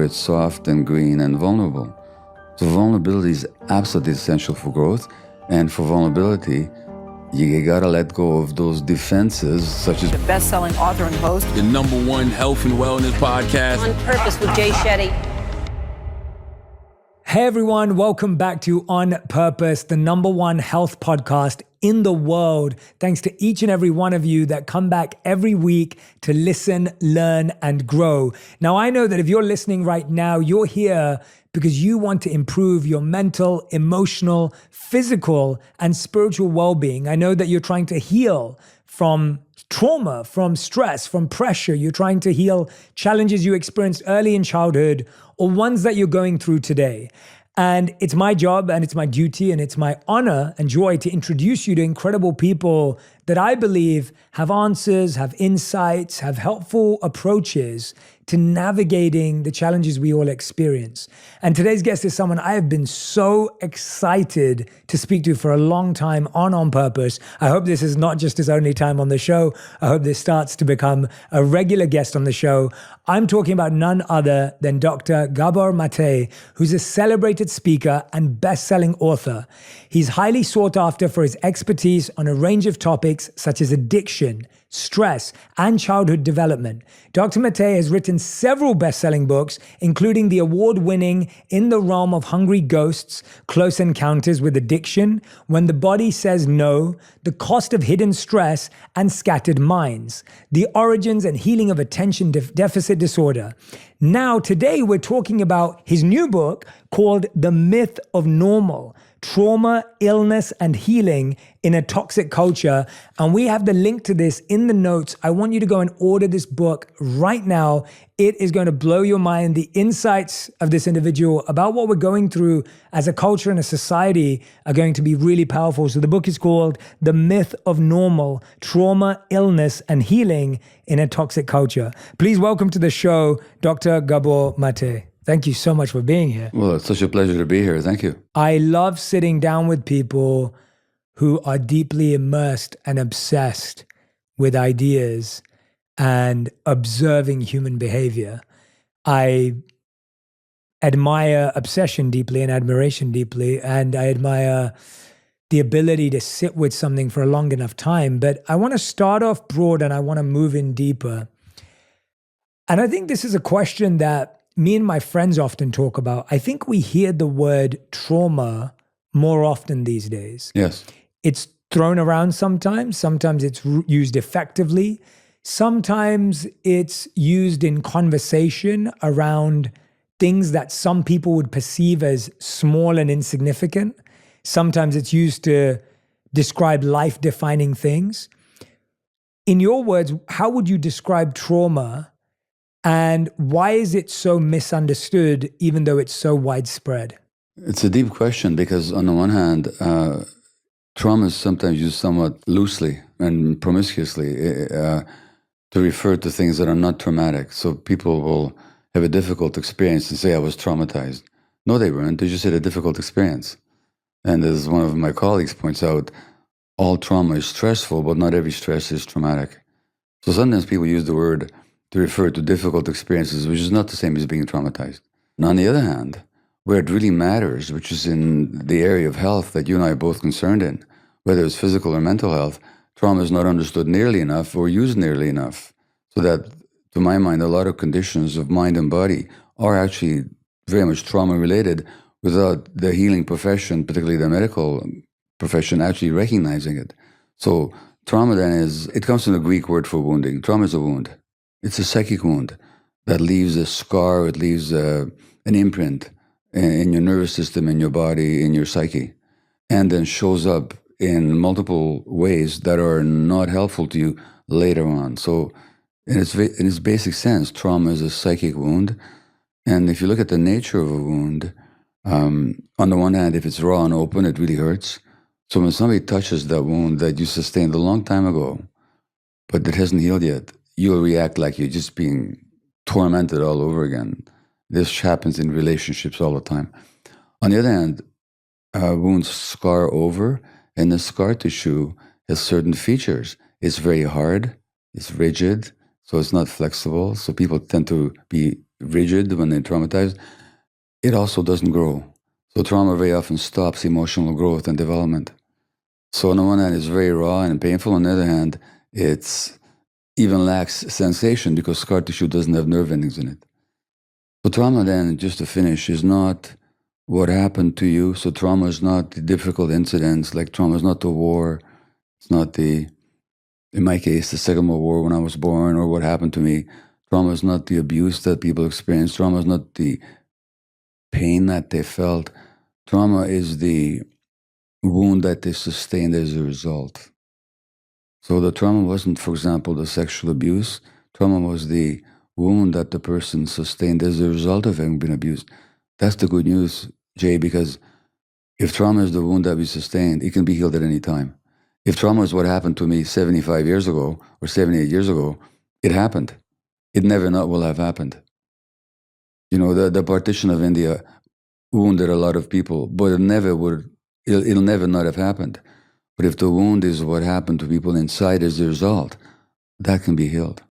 It's soft and green and vulnerable. So vulnerability is absolutely essential for growth. And for vulnerability, you gotta let go of those defenses, such as the best-selling author and host, the #1 health and wellness podcast, On Purpose with Jay Shetty. Hey everyone, welcome back to On Purpose, the #1 health podcast in the world. Thanks to each and every one of you that come back every week to listen, learn, and grow. Now, I know that if you're listening right now, you're here because you want to improve your mental, emotional, physical, and spiritual well-being. I know that you're trying to heal from trauma, from stress, from pressure. You're trying to heal challenges you experienced early in childhood or ones that you're going through today. And it's my job and it's my duty and it's my honor and joy to introduce you to incredible people that I believe have answers, have insights, have helpful approaches to navigating the challenges we all experience. And today's guest is someone I have been so excited to speak to for a long time on Purpose. I hope this is not just his only time on the show. I hope this starts to become a regular guest on the show. I'm talking about none other than Dr. Gabore Mate, who's a celebrated speaker and best-selling author. He's highly sought after for his expertise on a range of topics such as addiction, stress, and childhood development. Dr. Mate has written several best-selling books, including the award-winning In the Realm of Hungry Ghosts, Close Encounters with Addiction, When the Body Says No, The Cost of Hidden Stress, and Scattered Minds, The Origins and Healing of Attention Deficit Disorder. Now, today we're talking about his new book called The Myth of Normal, Trauma, Illness, and Healing in a Toxic Culture. And we have the link to this in the notes. I want you to go and order this book right now. It is going to blow your mind. The insights of this individual about what we're going through as a culture and a society are going to be really powerful. So the book is called The Myth of Normal, Trauma, Illness, and Healing in a Toxic Culture. Please welcome to the show, Dr. Gabore Mate. Thank you so much for being here. well, it's such a pleasure to be here. Thank you. I love sitting down with people who are deeply immersed and obsessed with ideas and observing human behavior. I admire obsession deeply and admiration deeply, and I admire the ability to sit with something for a long enough time. But I want to start off broad and I want to move in deeper. And I think this is a question that me and my friends often talk about. I think we hear the word trauma more often these days. Yes. It's thrown around sometimes. Sometimes it's used effectively. Sometimes it's used in conversation around things that some people would perceive as small and insignificant. Sometimes it's used to describe life-defining things. In your words, how would you describe trauma? And why is it so misunderstood, even though it's so widespread? It's a deep question because on the one hand, trauma is sometimes used somewhat loosely and promiscuously to refer to things that are not traumatic. So people will have a difficult experience and say, I was traumatized. No, they weren't. They just had a difficult experience. And as one of my colleagues points out, all trauma is stressful, but not every stress is traumatic. So sometimes people use the word to refer to difficult experiences, which is not the same as being traumatized. And on the other hand, where it really matters, which is in the area of health that you and I are both concerned in, whether it's physical or mental health, trauma is not understood nearly enough or used nearly enough. So that, to my mind, a lot of conditions of mind and body are actually very much trauma-related without the healing profession, particularly the medical profession, actually recognizing it. So trauma then it comes from the Greek word for wounding. Trauma is a wound. It's a psychic wound that leaves a scar, it leaves an imprint in your nervous system, in your body, in your psyche, and then shows up in multiple ways that are not helpful to you later on. So in its basic sense, trauma is a psychic wound. And if you look at the nature of a wound, on the one hand, if it's raw and open, it really hurts. So when somebody touches that wound that you sustained a long time ago, but that hasn't healed yet, you'll react like you're just being tormented all over again. This happens in relationships all the time. On the other hand, wounds scar over, and the scar tissue has certain features. It's very hard, it's rigid, so it's not flexible. So people tend to be rigid, when they're traumatized, it also doesn't grow. So trauma very often stops emotional growth and development. So on the one hand, it's very raw and painful. On the other hand, it's even lacks sensation because scar tissue doesn't have nerve endings in it. So trauma then, just to finish, is not what happened to you. So trauma is not the difficult incidents, like trauma is not the war. It's not the, in my case, the Second World War when I was born or what happened to me. Trauma is not the abuse that people experience. Trauma is not the pain that they felt. Trauma is the wound that they sustained as a result. So the trauma wasn't, for example, the sexual abuse. Trauma was the wound that the person sustained as a result of having been abused. That's the good news, Jay, because if trauma is the wound that we sustained, it can be healed at any time. If trauma is what happened to me 75 years ago or 78 years ago, it happened. It never not will have happened. You know, the partition of India wounded a lot of people, but it'll never not have happened. But if the wound is what happened to people inside as a result, that can be healed.